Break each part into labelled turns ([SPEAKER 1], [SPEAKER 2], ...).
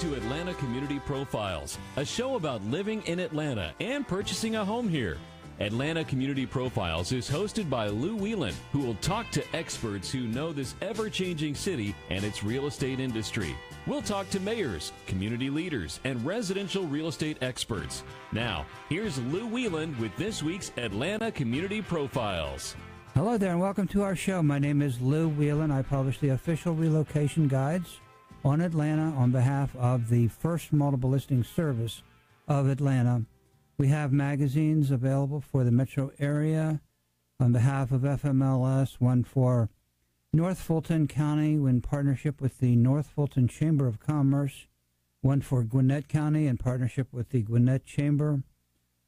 [SPEAKER 1] to Atlanta Community Profiles, a show about living in Atlanta and purchasing a home here. Atlanta Community Profiles is hosted by Lou Wieland, who will talk to experts who know this ever-changing city and its real estate industry. We'll talk to mayors, community leaders, and residential real estate experts. Now, here's Lou Wieland with this week's Atlanta Community Profiles.
[SPEAKER 2] Hello there and welcome to our show. My name is Lou Wieland. I publish the official relocation guides on Atlanta on behalf of the First Multiple Listing Service of Atlanta. We have magazines available for the metro area on behalf of FMLS, one for North Fulton County in partnership with the North Fulton Chamber of Commerce, one for Gwinnett County in partnership with the Gwinnett Chamber,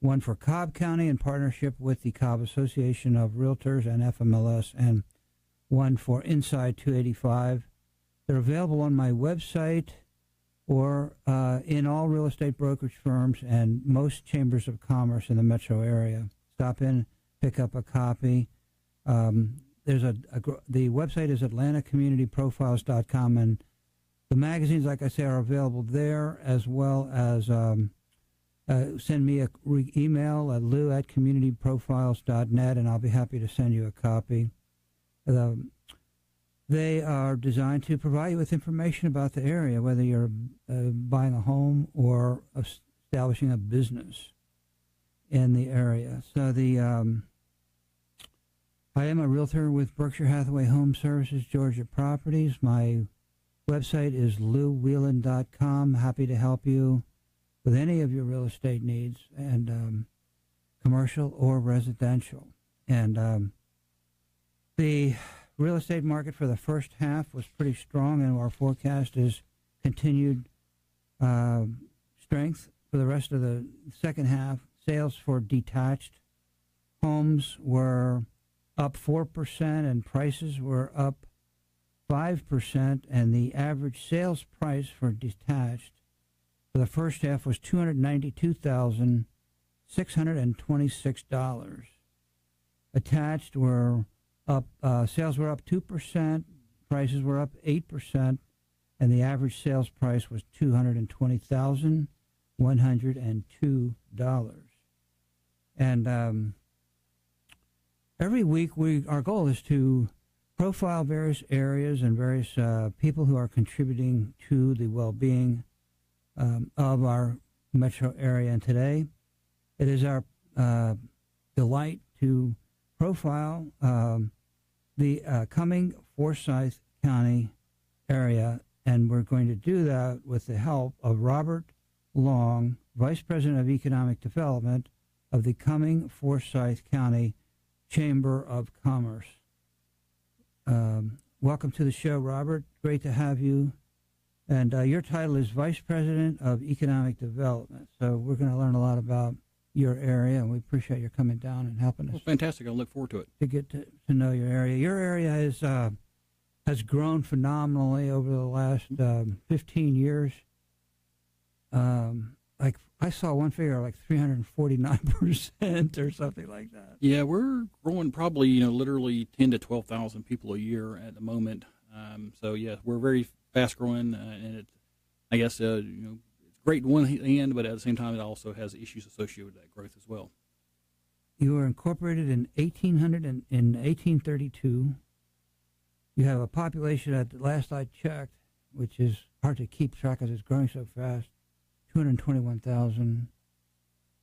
[SPEAKER 2] one for Cobb County in partnership with the Cobb Association of Realtors and FMLS, and one for Inside 285. They're available on my website or in all real estate brokerage firms and most chambers of commerce in the metro area. Stop in, pick up a copy. The website is atlantacommunityprofiles.com, and the magazines, like I say, are available there, as well as send me an email at lou@communityprofiles.net, and I'll be happy to send you a copy. They are designed to provide you with information about the area, whether you're buying a home or establishing a business in the area. So I am a realtor with Berkshire Hathaway Home Services, Georgia Properties. My website is louwieland.com. Happy to help you with any of your real estate needs, and commercial or residential. And the real estate market for the first half was pretty strong, and our forecast is continued strength for the rest of the second half. Sales for detached homes were up 4%, and prices were up 5%, and the average sales price for detached for the first half was $292,626. Attached were up, sales were up 2%, prices were up 8%, and the average sales price was $220,102. And every week, our goal is to profile various areas and various people who are contributing to the well-being of our metro area. And today, it is our delight to profile the Cumming-Forsyth County area, and we're going to do that with the help of Robert Long, Vice President of Economic Development of the Cumming-Forsyth County Chamber of Commerce. Welcome to the show, Robert. Great to have you. And your title is Vice President of Economic Development. So we're going to learn a lot about your area, and we appreciate your coming down and helping us.
[SPEAKER 3] Well, fantastic. I look forward to it.
[SPEAKER 2] To get to know your area. Your area has grown phenomenally over the last 15 years. Like I saw one figure like 349% or something like that.
[SPEAKER 3] Yeah, we're growing probably literally 10 to 12,000 people a year at the moment. So yeah, we're very fast growing, and it, I guess it's great on one hand, but at the same time, it also has issues associated with that growth as well.
[SPEAKER 2] You were incorporated in 1832. You have a population, at the last I checked, which is hard to keep track as it's growing so fast, 221,000,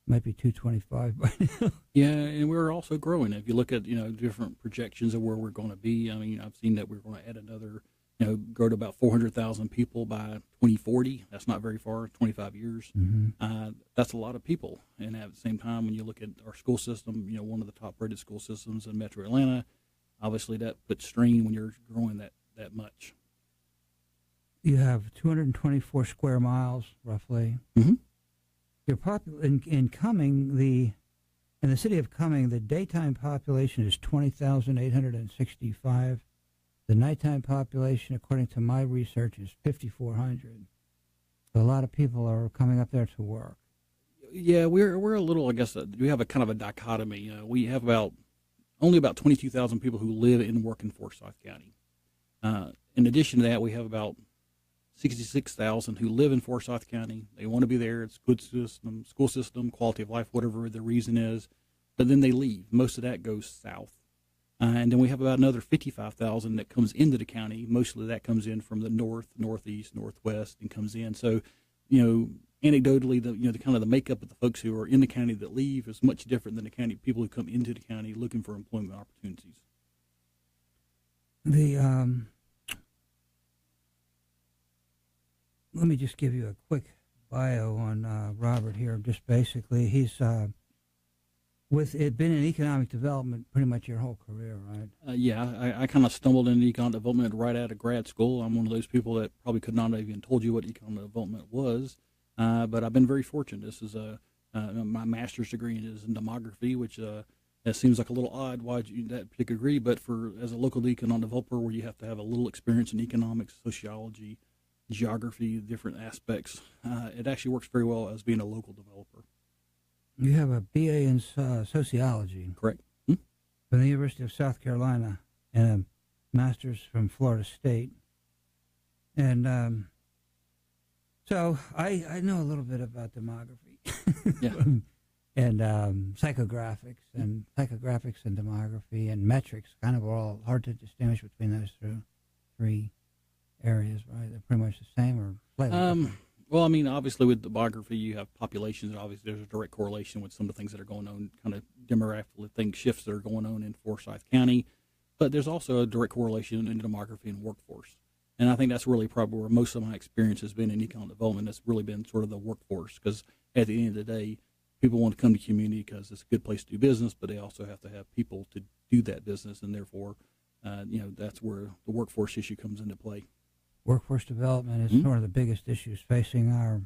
[SPEAKER 2] might be 225 by now.
[SPEAKER 3] Yeah, and we're also growing. If you look at different projections of where we're going to be, I mean, I've seen that we're going to add another, grow to about 400,000 people by 2040. That's not very far, 25 years.
[SPEAKER 2] Mm-hmm.
[SPEAKER 3] That's a lot of people. And at the same time, when you look at our school system, one of the top-rated school systems in Metro Atlanta, obviously that puts strain when you're growing that much.
[SPEAKER 2] You have 224 square miles, roughly.
[SPEAKER 3] Mm-hmm.
[SPEAKER 2] Your in Cumming, in the city of Cumming, the daytime population is 20,865. The nighttime population, according to my research, is 5,400. So a lot of people are coming up there to work.
[SPEAKER 3] Yeah, we're a little, I guess, we have a kind of a dichotomy. We have only about 22,000 people who live and work in Forsyth County. In addition to that, we have about 66,000 who live in Forsyth County. They want to be there. It's good system, school system, quality of life, whatever the reason is. But then they leave. Most of that goes south. And then we have about another 55,000 that comes into the county. Mostly that comes in from the north, northeast, northwest, and comes in. So, anecdotally, the kind of the makeup of the folks who are in the county that leave is much different than the county people who come into the county looking for employment opportunities.
[SPEAKER 2] Let me just give you a quick bio on Robert here. Just basically, he's with it been in economic development pretty much your whole career, right?
[SPEAKER 3] I kind of stumbled into economic development right out of grad school. I'm one of those people that probably could not have even told you what economic development was, but I've been very fortunate. This is my master's degree is in demography, which that seems like a little odd why that particular degree, but as a local economic developer where you have to have a little experience in economics, sociology, geography, different aspects, it actually works very well as being a local developer.
[SPEAKER 2] You have a BA in sociology.
[SPEAKER 3] Correct.
[SPEAKER 2] From the University of South Carolina and a master's from Florida State. And so I know a little bit about demography.
[SPEAKER 3] Yeah.
[SPEAKER 2] And psychographics and demography and metrics kind of are all hard to distinguish between those three areas, right? They're pretty much the same or slightly different.
[SPEAKER 3] Well, I mean, obviously with demography, you have populations, and obviously there's a direct correlation with some of the things that are going on, kind of demographic things, shifts that are going on in Forsyth County. But there's also a direct correlation in demography and workforce. And I think that's really probably where most of my experience has been in economic development. It's really been sort of the workforce, because at the end of the day, people want to come to community because it's a good place to do business, but they also have to have people to do that business, and therefore, that's where the workforce issue comes into play.
[SPEAKER 2] Workforce development is one of the biggest issues facing our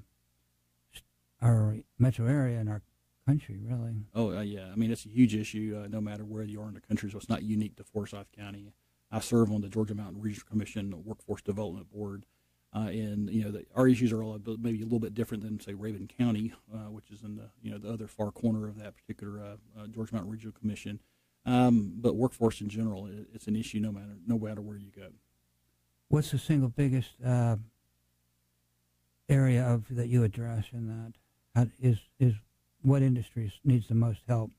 [SPEAKER 2] metro area and our country, really.
[SPEAKER 3] Oh, yeah. I mean, it's a huge issue no matter where you are in the country, so it's not unique to Forsyth County. I serve on the Georgia Mountain Regional Commission Workforce Development Board, and our issues are maybe a little bit different than, say, Raven County, which is in the other far corner of that particular Georgia Mountain Regional Commission. But workforce in general, it's an issue no matter where you go.
[SPEAKER 2] What's the single biggest area that you address in that? Is what industries needs the most help?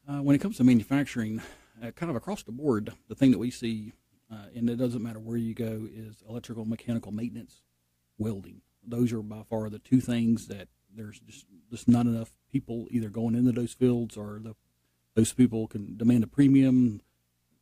[SPEAKER 3] When it comes to manufacturing, kind of across the board, the thing that we see, and it doesn't matter where you go, is electrical, mechanical maintenance, welding. Those are by far the two things that there's just not enough people either going into those fields, or those people can demand a premium.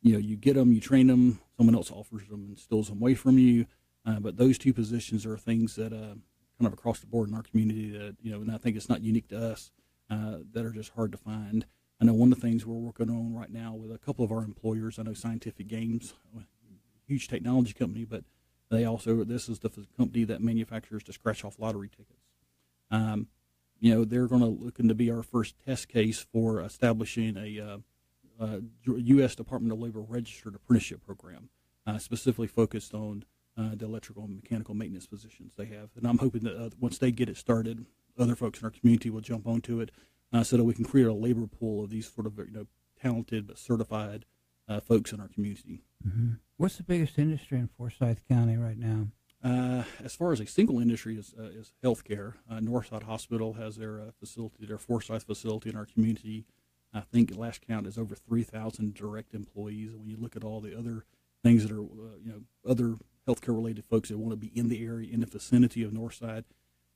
[SPEAKER 3] You get them, you train them, someone else offers them and steals them away from you. But those two positions are things that kind of across the board in our community that, and I think it's not unique to us, that are just hard to find. I know one of the things we're working on right now with a couple of our employers, I know Scientific Games, a huge technology company, but this is the company that manufactures the scratch-off lottery tickets. They're going to look into be our first test case for establishing a U.S. Department of Labor registered apprenticeship program, specifically focused on the electrical and mechanical maintenance positions they have. And I'm hoping that once they get it started, other folks in our community will jump onto it, so that we can create a labor pool of these sort of talented but certified folks in our community.
[SPEAKER 2] Mm-hmm. What's the biggest industry in Forsyth County right now?
[SPEAKER 3] As far as a single industry is healthcare. Northside Hospital has their facility, their Forsyth facility in our community. I think at last count is over 3,000 direct employees. And when you look at all the other things that are, other healthcare-related folks that want to be in the area, in the vicinity of Northside,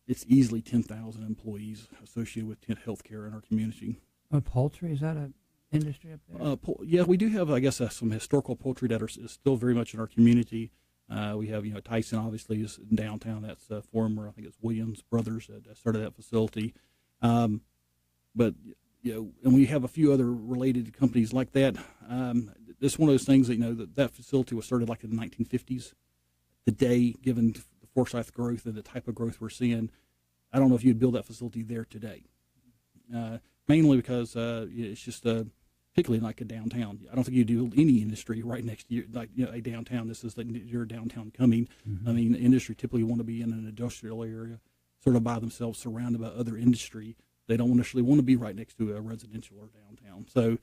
[SPEAKER 3] it's easily 10,000 employees associated with healthcare in our community.
[SPEAKER 2] Poultry, is that an industry up there?
[SPEAKER 3] Yeah, we do have, I guess, some historical poultry that is still very much in our community. We have, Tyson obviously is in downtown. That's former, I think it's Williams Brothers that started that facility. But and we have a few other related companies like that. This is one of those things that, that facility was started like in the 1950s. Today, given the Forsyth growth and the type of growth we're seeing, I don't know if you'd build that facility there today. Mainly because it's just particularly like a downtown. I don't think you do any industry right next to you, like a downtown. This is your downtown Cumming. Mm-hmm. I mean, industry typically want to be in an industrial area, sort of by themselves, surrounded by other industry. They don't necessarily want to be right next to a residential or downtown. So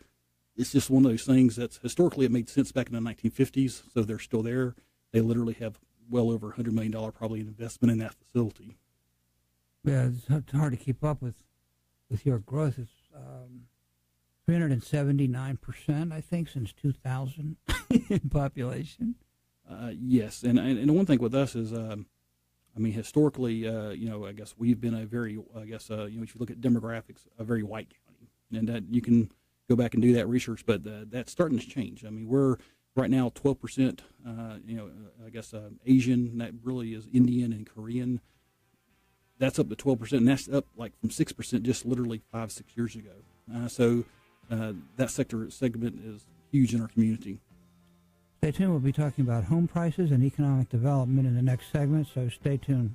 [SPEAKER 3] it's just one of those things that's historically it made sense back in the 1950s. So they're still there. They literally have well over $100 million probably investment in that facility.
[SPEAKER 2] Yeah, it's hard to keep up with your growth. It's 379%, I think, since 2000 in population.
[SPEAKER 3] Yes, and the one thing with us is, historically, I guess we've been a very, if you look at demographics, a very white county, and that you can go back and do that research, but that's starting to change. I mean, we're right now 12%, Asian, and that really is Indian and Korean. That's up to 12%, and that's up like from 6% just literally 5-6 years ago. So that segment is huge in our community.
[SPEAKER 2] Stay tuned. We'll be talking about home prices and economic development in the next segment, so stay tuned.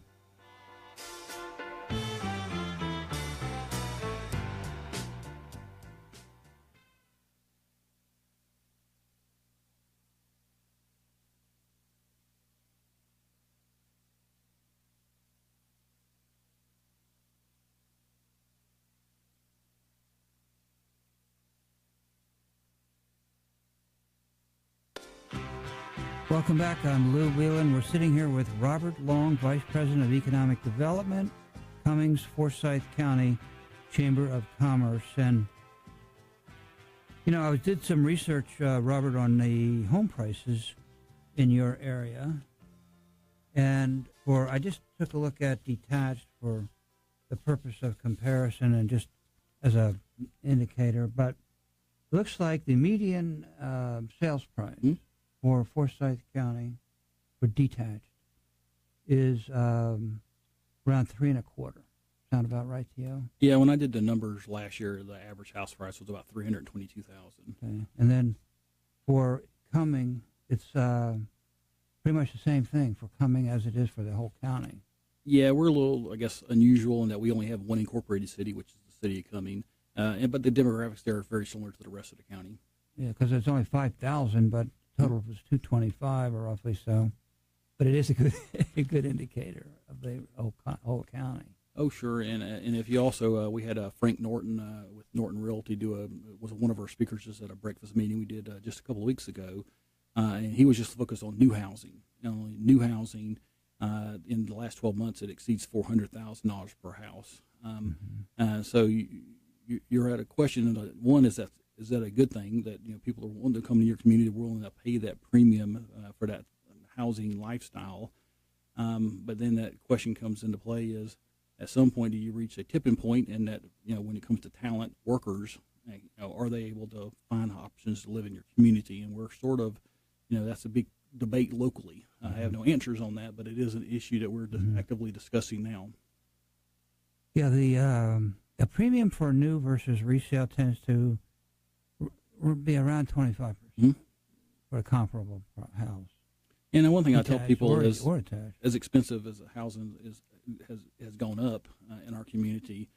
[SPEAKER 2] Welcome back. I'm Lou Wieland. We're sitting here with Robert Long, Vice President of Economic Development, Cumming-Forsyth County Chamber of Commerce. And, I did some research, Robert, on the home prices in your area. And I just took a look at detached for the purpose of comparison and just as a indicator. But it looks like the median sales price for Forsyth County for detached is around $3.25. Sound about right to you?
[SPEAKER 3] Yeah, when I did the numbers last year, the average house price was about $322,000.
[SPEAKER 2] Okay, and then for Cumming, it's pretty much the same thing for Cumming as it is for the whole county.
[SPEAKER 3] Yeah, we're a little, I guess, unusual in that we only have one incorporated city, which is the city of Cumming. But the demographics there are very similar to the rest of the county.
[SPEAKER 2] Yeah, because it's only 5,000, but total was 225 or roughly so. But it is a good indicator of the whole county.
[SPEAKER 3] Oh, sure, and if you also we had Frank Norton with Norton Realty was one of our speakers just at a breakfast meeting we did just a couple of weeks ago, and he was just focused on new housing. Not only new housing, in the last 12 months it exceeds $400,000 per house. So you're at a question. One is that a good thing that people are willing to come to your community, willing to pay that premium for that housing lifestyle? But then that question comes into play is, at some point, do you reach a tipping point in that, when it comes to talent, workers, are they able to find options to live in your community? And we're sort of, that's a big debate locally. I have no answers on that, but it is an issue that we're actively discussing now.
[SPEAKER 2] Yeah, the premium for new versus resale tends to be around 25% for a comparable house.
[SPEAKER 3] And the one thing I tell people is,
[SPEAKER 2] or
[SPEAKER 3] as expensive as housing has gone up in our community,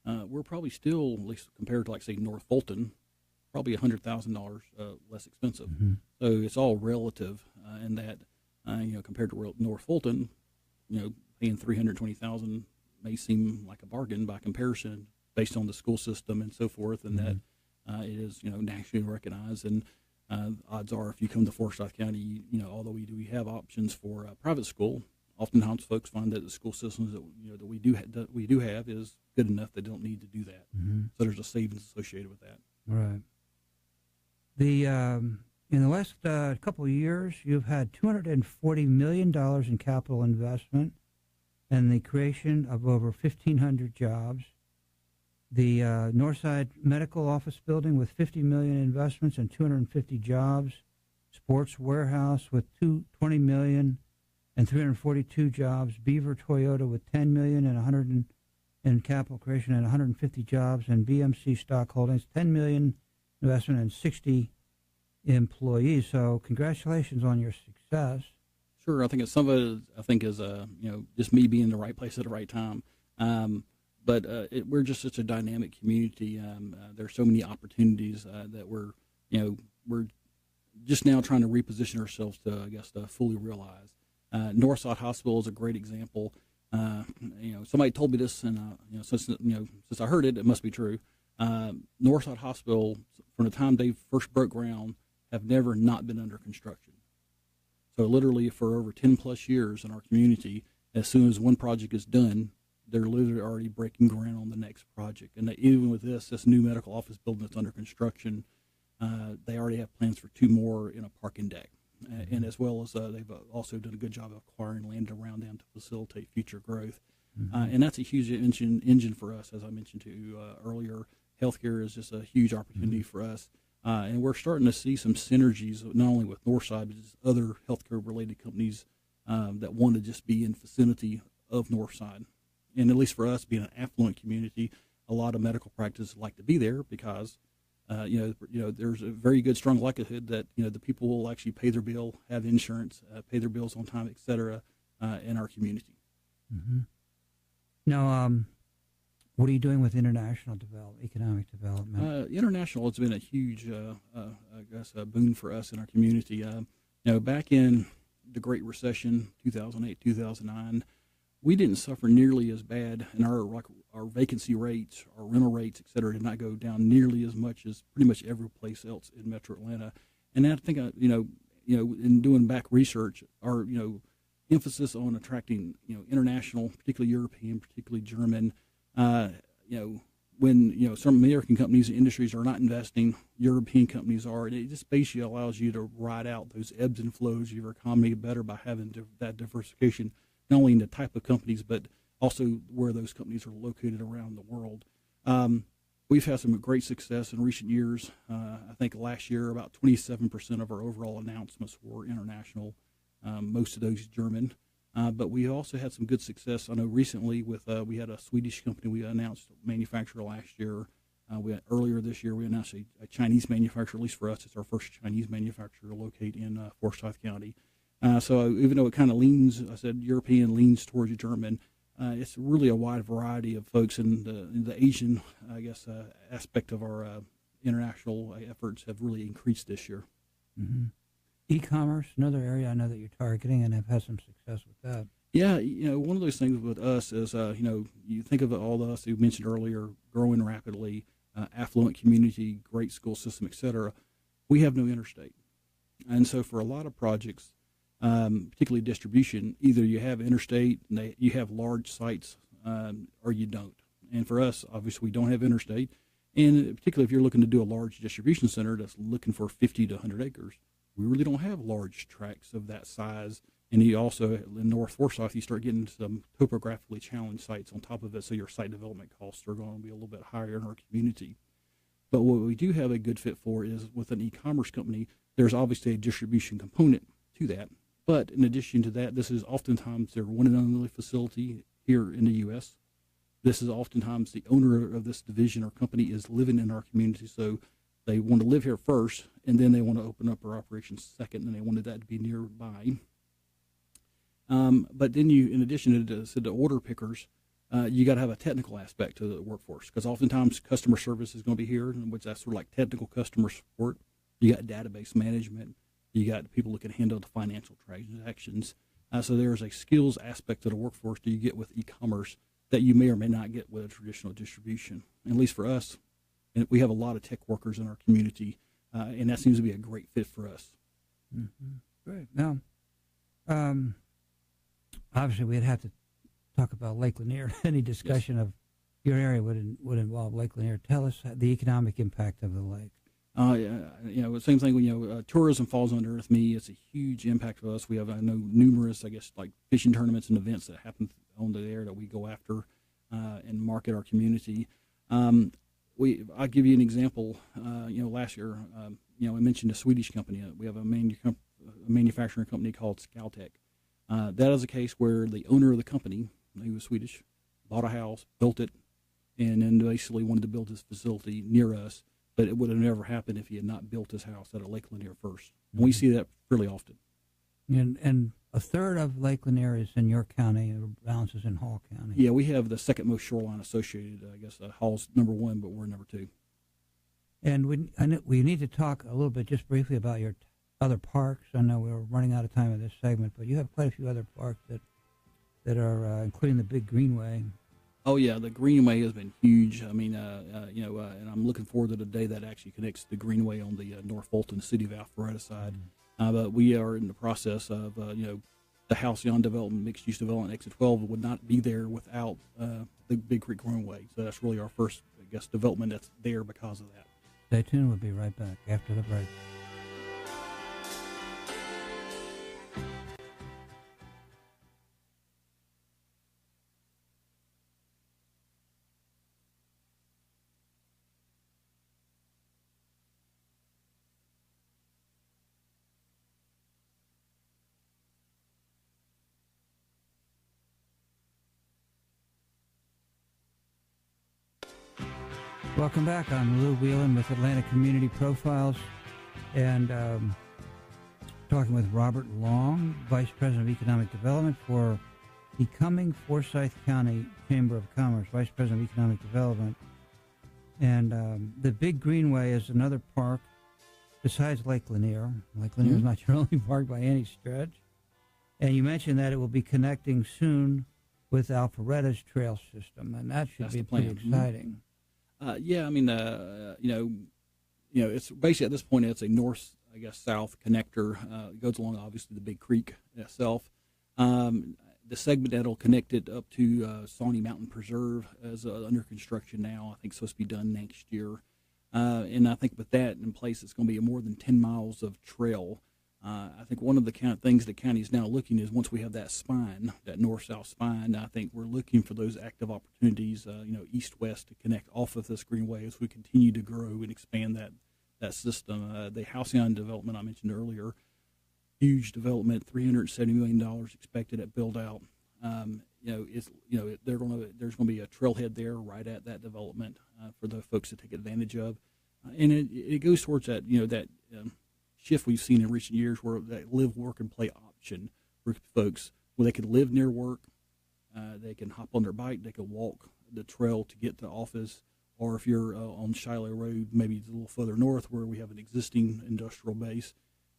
[SPEAKER 3] we're probably still, at least compared to, like, say, North Fulton, probably $100,000 less expensive. So it's all relative in that, compared to North Fulton, paying $320,000 may seem like a bargain by comparison based on the school system and so forth, and that it is, nationally recognized. And odds are, if you come to Forsyth County, although we do have options for private school, oftentimes folks find that the school systems that we do have is good enough they don't need to do that. So there's a savings associated with that.
[SPEAKER 2] Right. In the last couple of years, you've had $240 million in capital investment and the creation of over 1,500 jobs. The Northside Medical Office Building with $50 million investments and 250 jobs. Sports Warehouse with $20 million and 342 jobs. Beaver Toyota with $10 million and 100 in capital creation and 150 jobs. And BMC Stock Holdings, $10 million investment and 60 employees. So congratulations on your success.
[SPEAKER 3] Sure, I think some of it is just me being in the right place at the right time. But we're just such a dynamic community. There's so many opportunities that we're just now trying to reposition ourselves to, I guess, to fully realize. Northside Hospital is a great example. Somebody told me this, and since I heard it, it must be true. Northside Hospital, from the time they first broke ground, have never not been under construction. So literally for over 10 plus years in our community, as soon as one project is done, they're literally already breaking ground on the next project. And even with this new medical office building that's under construction, they already have plans for 2 more in a parking deck. And as well as they've also done a good job of acquiring land around them to facilitate future growth. And that's a huge engine for us, as I mentioned to you earlier. Healthcare is just a huge opportunity for us. And we're starting to see some synergies, not only with Northside, but just other healthcare-related companies that want to just be in vicinity of Northside. And at least for us, being an affluent community, a lot of medical practices like to be there because, there's a very good, strong likelihood that, the people will actually pay their bill, have insurance, pay their bills on time, et cetera, in our community.
[SPEAKER 2] Mm-hmm. Now, what are you doing with international economic development?
[SPEAKER 3] International has been a huge, boon for us in our community. Back in the Great Recession, 2008, 2009, we didn't suffer nearly as bad, and our vacancy rates, our rental rates, et cetera, did not go down nearly as much as pretty much every place else in Metro Atlanta. And I think, in doing back research, our, emphasis on attracting, international, particularly European, particularly German, when, some American companies and industries are not investing, European companies are, and it just basically allows you to ride out those ebbs and flows of your economy better by having that diversification, not only in the type of companies, but also where those companies are located around the world. We've had some great success in recent years. I think last year about 27% of our overall announcements were international, most of those German. But we also had some good success. I know recently we had a Swedish company we announced manufacturer last year. Earlier this year we announced a Chinese manufacturer. At least for us, it's our first Chinese manufacturer located in Forsyth County. So even though it kind of leans, I said European leans towards German, it's really a wide variety of folks, and the Asian, aspect of our international efforts have really increased this year.
[SPEAKER 2] Mm-hmm. E-commerce, another area I know that you're targeting and have had some success with that.
[SPEAKER 3] Yeah, one of those things with us is, you think of all of us who mentioned earlier, growing rapidly, affluent community, great school system, et cetera. We have no interstate. And so for a lot of projects, particularly distribution, either you have interstate and you have large sites, or you don't. And for us, obviously, we don't have interstate. And particularly if you're looking to do a large distribution center that's looking for 50 to 100 acres, we really don't have large tracts of that size. And you also, in North Forsyth, you start getting some topographically challenged sites on top of it, so your site development costs are going to be a little bit higher in our community. But what we do have a good fit for is with an e-commerce company, there's obviously a distribution component to that. But in addition to that, this is oftentimes their one and only facility here in the U.S. This is oftentimes the owner of this division or company is living in our community, so they want to live here first, and then they want to open up our operations second, and they wanted that to be nearby. But then in addition to the order pickers, you got to have a technical aspect to the workforce, because oftentimes customer service is going to be here, which that's sort of like technical customer support. You got database management. You got people who can handle the financial transactions. So there's a skills aspect to the workforce that you get with e-commerce that you may or may not get with a traditional distribution. And at least for us, and we have a lot of tech workers in our community, and that seems to be a great fit for us.
[SPEAKER 2] Mm-hmm. Great. Now, obviously, we'd have to talk about Lake Lanier. Any discussion of your area would involve Lake Lanier. Tell us the economic impact of the lake.
[SPEAKER 3] Same thing. Tourism falls under me. It's a huge impact for us. We have, I know, numerous, like fishing tournaments and events that happen on there that we go after and market our community. I'll give you an example. Last year, I mentioned a Swedish company. We have a manufacturing company called Scowtech. That is a case where the owner of the company, he was Swedish, bought a house, built it, and then basically wanted to build his facility near us. But it would have never happened if he had not built his house at Lake Lanier first. And we see that fairly often.
[SPEAKER 2] And a third of Lake Lanier is in your county, and the balance is in Hall County.
[SPEAKER 3] Yeah, we have the second most shoreline associated. Hall's number 1, but we're number 2.
[SPEAKER 2] And we need to talk a little bit, just briefly, about your other parks. I know we're running out of time in this segment, but you have quite a few other parks that are, including the Big Greenway.
[SPEAKER 3] Oh yeah, the Greenway has been huge. I mean, and I'm looking forward to the day that actually connects the Greenway on the North Fulton City of Alpharetta side. but we are in the process of, the Halcyon development, mixed-use development, Exit 12 would not be there without the Big Creek Greenway. So that's really our first, development that's there because of that.
[SPEAKER 2] Stay tuned. We'll be right back after the break. Welcome back. I'm Lou Wieland with Atlanta Community Profiles, and talking with Robert Long, Vice President of Economic Development for the Cumming-Forsyth County Chamber of Commerce, Vice President of Economic Development. And the Big Greenway is another park besides Lake Lanier. Lake Lanier is not your only park by any stretch. And you mentioned that it will be connecting soon with Alpharetta's trail system, and that should be pretty exciting.
[SPEAKER 3] It's basically at this point it's a north, south connector. It goes along obviously the Big Creek itself. The segment that'll connect it up to Sawney Mountain Preserve is under construction now. I think it's supposed to be done next year. And I think with that in place, it's going to be more than 10 miles of trail. I think one of the kind of things the county is now looking is once we have that spine, that north-south spine, I think we're looking for those active opportunities, east-west to connect off of this greenway as we continue to grow and expand that system. The Halcyon development I mentioned earlier, huge development, $370 million expected at build-out. There's going to be a trailhead there right at that development for the folks to take advantage of, and it goes towards that shift we've seen in recent years where that live, work, and play option for folks where they can live near work, they can hop on their bike, they can walk the trail to get to office, or if you're on Shiloh Road, maybe it's a little further north where we have an existing industrial base,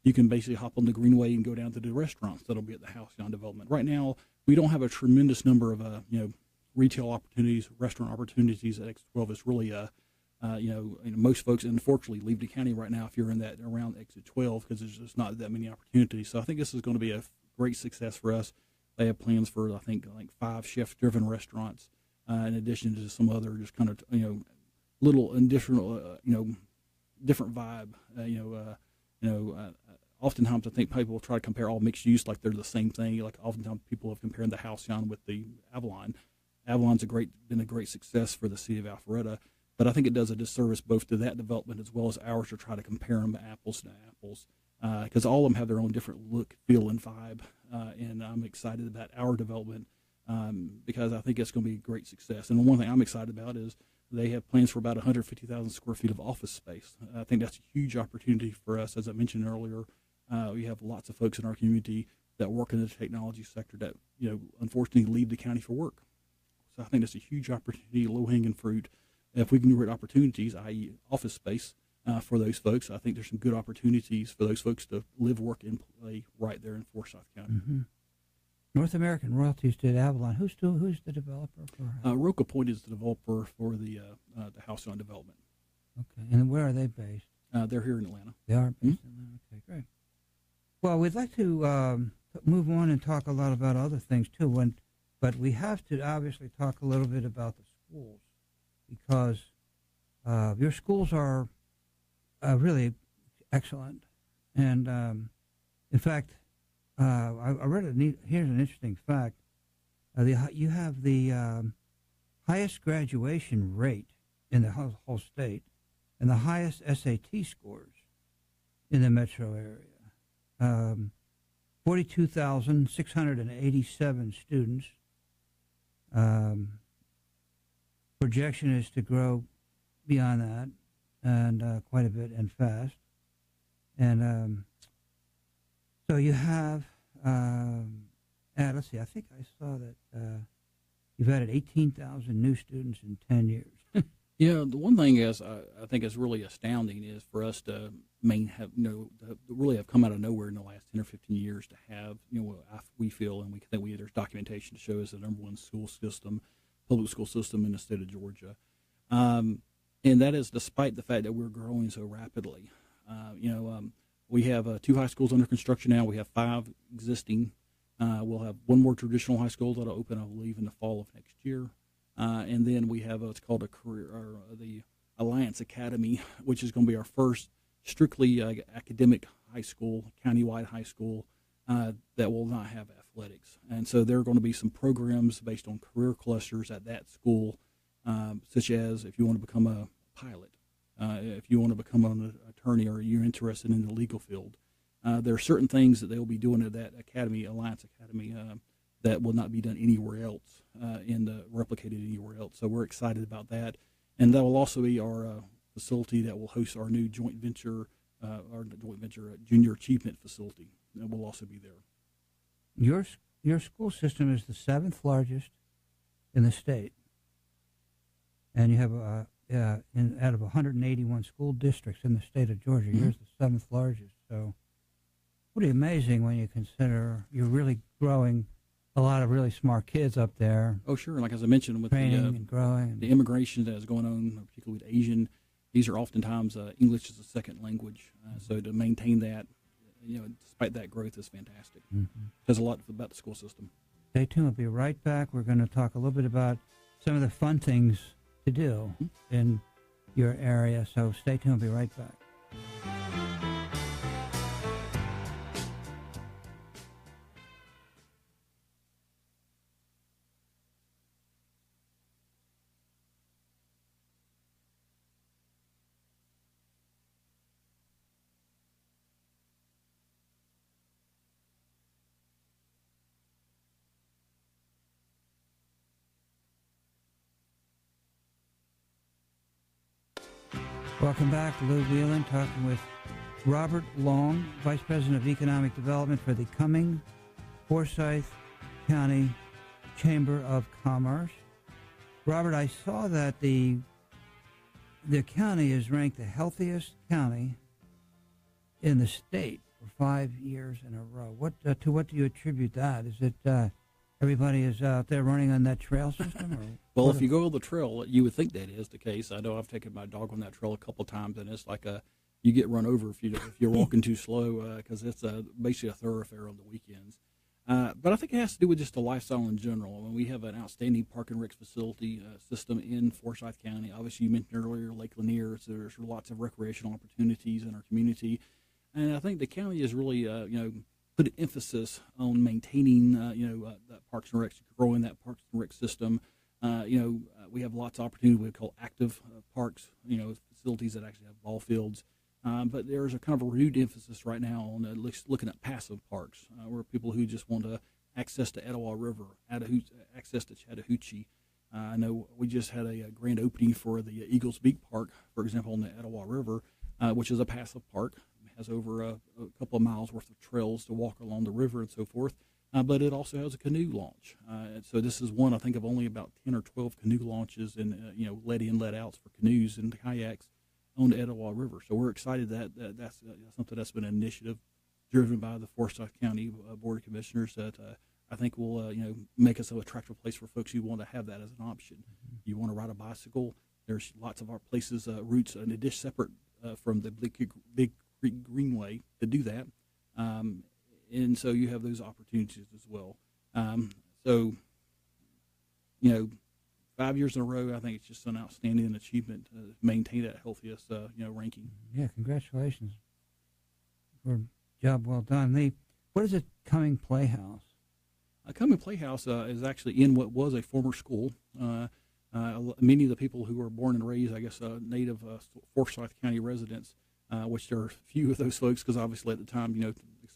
[SPEAKER 3] you can basically hop on the greenway and go down to the restaurants that'll be at the Halcyon development. Right now, we don't have a tremendous number of retail opportunities, restaurant opportunities at X12. It's really most folks, unfortunately, leave the county right now if you're in that around Exit 12 because there's just not that many opportunities. So I think this is going to be a great success for us. They have plans for, I think, like 5 chef-driven restaurants, in addition to some other just kind of, little additional, different vibe. Oftentimes I think people try to compare all mixed use like they're the same thing. Like oftentimes people have compared the Halcyon with the Avalon. Avalon's been a great success for the city of Alpharetta. But I think it does a disservice both to that development as well as ours to try to compare them apples to apples because all of them have their own different look, feel, and vibe. And I'm excited about our development because I think it's going to be a great success. And the one thing I'm excited about is they have plans for about 150,000 square feet of office space. I think that's a huge opportunity for us. As I mentioned earlier, we have lots of folks in our community that work in the technology sector that, unfortunately leave the county for work. So I think that's a huge opportunity, low-hanging fruit. If we can create opportunities, i.e. office space, for those folks, I think there's some good opportunities for those folks to live, work, and play right there in Forsyth County. Mm-hmm.
[SPEAKER 2] North American Royalties did Avalon. Who's the developer for?
[SPEAKER 3] Roca Point is the developer for the Halcyon development.
[SPEAKER 2] Okay, and where are they based?
[SPEAKER 3] They're here in Atlanta.
[SPEAKER 2] They are based in Atlanta. Okay, great. Well, we'd like to move on and talk a lot about other things too. But we have to obviously talk a little bit about the schools. Because your schools are really excellent. And, in fact, I read here's an interesting fact. You have the highest graduation rate in the whole state and the highest SAT scores in the metro area. 42,687 students. Projection is to grow beyond that, and quite a bit and fast. And so you have, let's see, I think I saw that you've added 18,000 new students in 10 years.
[SPEAKER 3] Yeah, the one thing is I think is really astounding is for us to really have come out of nowhere in the last 10 or 15 years to have, we feel, and we think there's documentation to show us the number one public school system in the state of Georgia. And that is despite the fact that we're growing so rapidly. We have 2 high schools under construction now. We have 5 existing. We'll have 1 more traditional high school that'll open, I believe, in the fall of next year. And then we have what's called the Alliance Academy, which is going to be our first strictly academic high school, countywide high school, that will not have athletics. And so there are going to be some programs based on career clusters at that school, such as if you want to become a pilot, if you want to become an attorney, or you're interested in the legal field. There are certain things that they'll be doing at that academy, Alliance Academy, that will not be done anywhere else and replicated anywhere else. So we're excited about that. And that will also be our facility that will host our new joint venture junior achievement facility. That will also be there.
[SPEAKER 2] Your school system is the 7th largest in the state, and you have out of 181 school districts in the state of Georgia, yours is the 7th largest. So pretty amazing when you consider you're really growing a lot of really smart kids up there.
[SPEAKER 3] Oh, sure. Like as I mentioned, with
[SPEAKER 2] training and growing,
[SPEAKER 3] the immigration that is going on, particularly with Asian, these are oftentimes English as a second language. So to maintain that, despite that growth, is fantastic. Says a lot about the school system.
[SPEAKER 2] Stay tuned. We'll be right back. We're going to talk a little bit about some of the fun things to do in your area. So stay tuned. We'll be right back. Welcome back. Lou Wieland talking with Robert Long, Vice President of Economic Development for the Cumming-Forsyth County Chamber of Commerce. Robert, I saw that the county is ranked the healthiest county in the state for 5 years in a row. To what do you attribute that? Is it everybody is out there running on that trail system? Or
[SPEAKER 3] well, if you go on the trail, you would think that is the case. I know I've taken my dog on that trail a couple of times, and it's like you get run over if you're walking too slow, because it's basically a thoroughfare on the weekends. But I think it has to do with just the lifestyle in general. I mean, we have an outstanding park and rec facility system in Forsyth County. Obviously, you mentioned earlier Lake Lanier, so there's lots of recreational opportunities in our community. And I think the county is really, put an emphasis on maintaining, that Parks and Rec, growing that Parks and Rec system. We have lots of opportunity we call active parks, facilities that actually have ball fields. But there's a kind of a renewed emphasis right now on looking at passive parks, where people who just want to access to Etowah River, access to Chattahoochee. I know we just had a grand opening for the Eagles Beak Park, for example, on the Etowah River, which is a passive park. It has over a couple of miles worth of trails to walk along the river and so forth. But it also has a canoe launch. So this is one, I think, of only about 10 or 12 canoe launches and, let in, let outs for canoes and kayaks on the Etowah River. So we're excited that's something that's been an initiative driven by the Forsyth County Board of Commissioners that I think will, make us an attractive place for folks who want to have that as an option. You want to ride a bicycle, there's lots of our places, routes, in addition, separate from the Big Creek Greenway to do that. And so you have those opportunities as well. 5 years in a row, I think it's just an outstanding achievement to maintain that healthiest, ranking.
[SPEAKER 2] Yeah, congratulations for a job well done. What is it, Cumming Playhouse?
[SPEAKER 3] Cumming Playhouse is actually in what was a former school. Many of the people who were born and raised, I guess, native Forsyth County residents, which there are few of those folks because obviously at the time,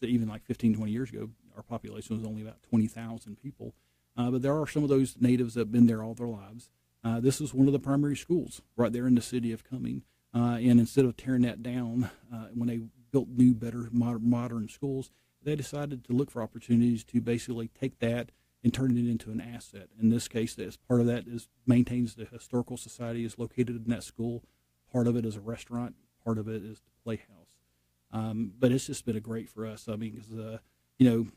[SPEAKER 3] even like 15, 20 years ago, our population was only about 20,000 people. But there are some of those natives that have been there all their lives. This is one of the primary schools right there in the city of Cumming. And instead of tearing that down, when they built new, better, modern schools, they decided to look for opportunities to basically take that and turn it into an asset. In this case, as part of that maintains the historical society is located in that school. Part of it is a restaurant. Part of it is the playhouse. But it's just been a great for us. I mean, because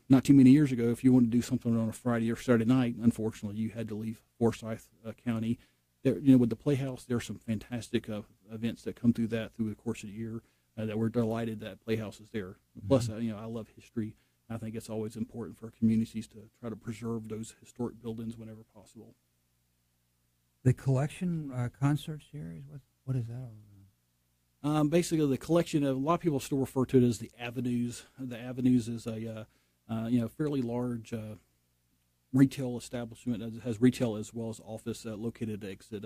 [SPEAKER 3] not too many years ago, if you wanted to do something on a Friday or Saturday night, unfortunately, you had to leave Forsyth County. There, with the Playhouse, there are some fantastic events that come through the course of the year. that we're delighted that Playhouse is there. Plus, I love history. I think it's always important for communities to try to preserve those historic buildings whenever possible.
[SPEAKER 2] The collection concert series, what is that all about?
[SPEAKER 3] Basically, the collection of, a lot of people still refer to it as the Avenues. The Avenues is a fairly large retail establishment that has retail as well as office located at exit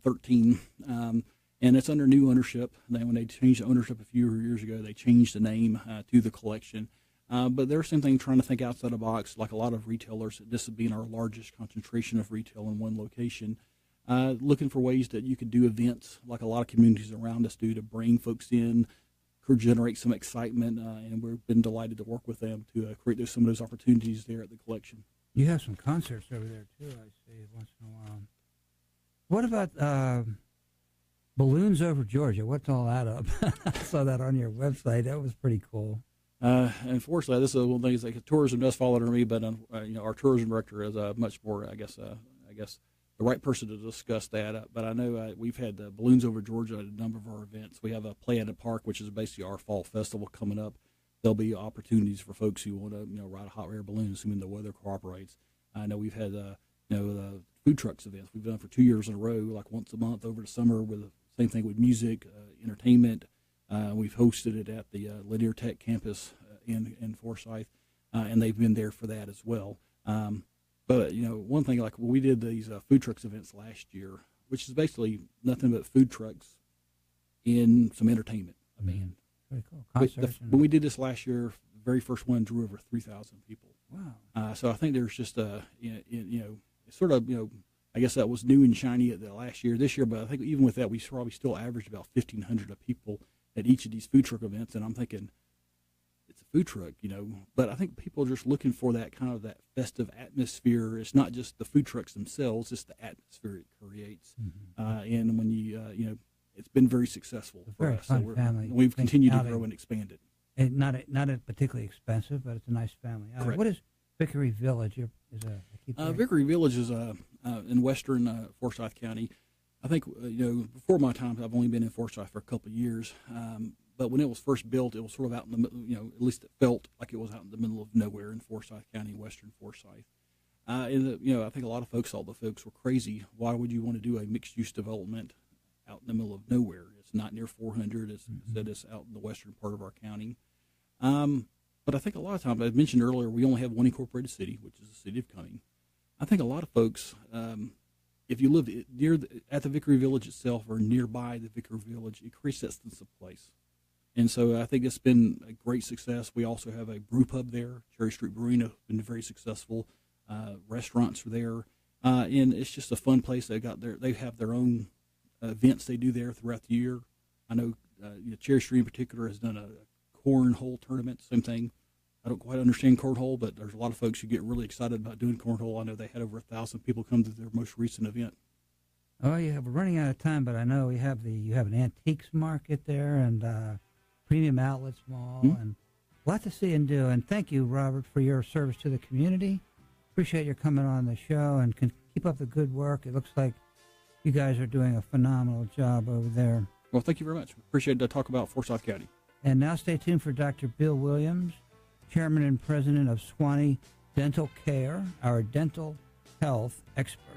[SPEAKER 3] 13. And it's under new ownership. When they changed the ownership a few years ago, they changed the name to the collection. But they're same thing, trying to think outside the box, like a lot of retailers, this being our largest concentration of retail in one location. Looking for ways that you could do events like a lot of communities around us do to bring folks in, could generate some excitement, and we've been delighted to work with them to create some of those opportunities there at the collection.
[SPEAKER 2] You have some concerts over there, too, I see, once in a while. What about Balloons Over Georgia? What's all that up? I saw that on your website. That was pretty cool.
[SPEAKER 3] Unfortunately, this is one of the things, like tourism does fall under me, but our tourism director is much more, I guess, the right person to discuss that. But I know we've had Balloons Over Georgia at a number of our events. We have a Play at the Park, which is basically our fall festival coming up. There'll be opportunities for folks who want to ride a hot air balloon, assuming the weather cooperates. I know we've had the food trucks events we've done for 2 years in a row, like once a month over the summer, with the same thing with music, entertainment. We've hosted it at the Linear Tech campus in Forsyth, and they've been there for that as well. But one thing, like when we did these food trucks events last year, which is basically nothing but food trucks in some entertainment. I mean,
[SPEAKER 2] very cool.
[SPEAKER 3] When we did this last year, the very first one drew over 3,000 people.
[SPEAKER 2] Wow.
[SPEAKER 3] So I think there's just sort of I guess that was new and shiny at the last year. This year, but I think even with that, we probably still averaged about 1,500 of people at each of these food truck events. And I'm thinking, it's a food truck, but I think people are just looking for that kind of that festive atmosphere. It's not just the food trucks themselves, it's the atmosphere it creates. And when it's been very successful for us. So we've continued to grow and expand it.
[SPEAKER 2] And not particularly expensive, but it's a nice family. What is Vickery Village?
[SPEAKER 3] Vickery Village is in western Forsyth County. I think, before my time, I've only been in Forsyth for a couple of years. But when it was first built, it was sort of out in the middle, at least it felt like it was out in the middle of nowhere in Forsyth County, western Forsyth. I think a lot of folks thought the folks were crazy. Why would you want to do a mixed-use development out in the middle of nowhere? It's not near 400. It's out in the western part of our county. But I think a lot of times, I mentioned earlier, we only have one incorporated city, which is the city of Cumming. I think a lot of folks, if you live at the Vickery Village itself or nearby the Vickery Village, it creates that sense of place. And so I think it's been a great success. We also have a brew pub there. Cherry Street Brewing has been very successful. Restaurants are there. And it's just a fun place. They have their own events they do there throughout the year. I know Cherry Street in particular has done a cornhole tournament, same thing. I don't quite understand cornhole, but there's a lot of folks who get really excited about doing cornhole. I know they had over 1,000 people come to their most recent event.
[SPEAKER 2] Oh, yeah, we're running out of time, but I know you have an antiques market there and premium outlets mall and a lot to see and do. And thank you, Robert, for your service to the community. Appreciate your coming on the show and keep up the good work. It looks like you guys are doing a phenomenal job over there.
[SPEAKER 3] Well, thank you very much. Appreciate the talk about Forsyth County.
[SPEAKER 2] And now stay tuned for Dr. Bill Williams, Chairman and President of Swanee Dental Care, our dental health expert.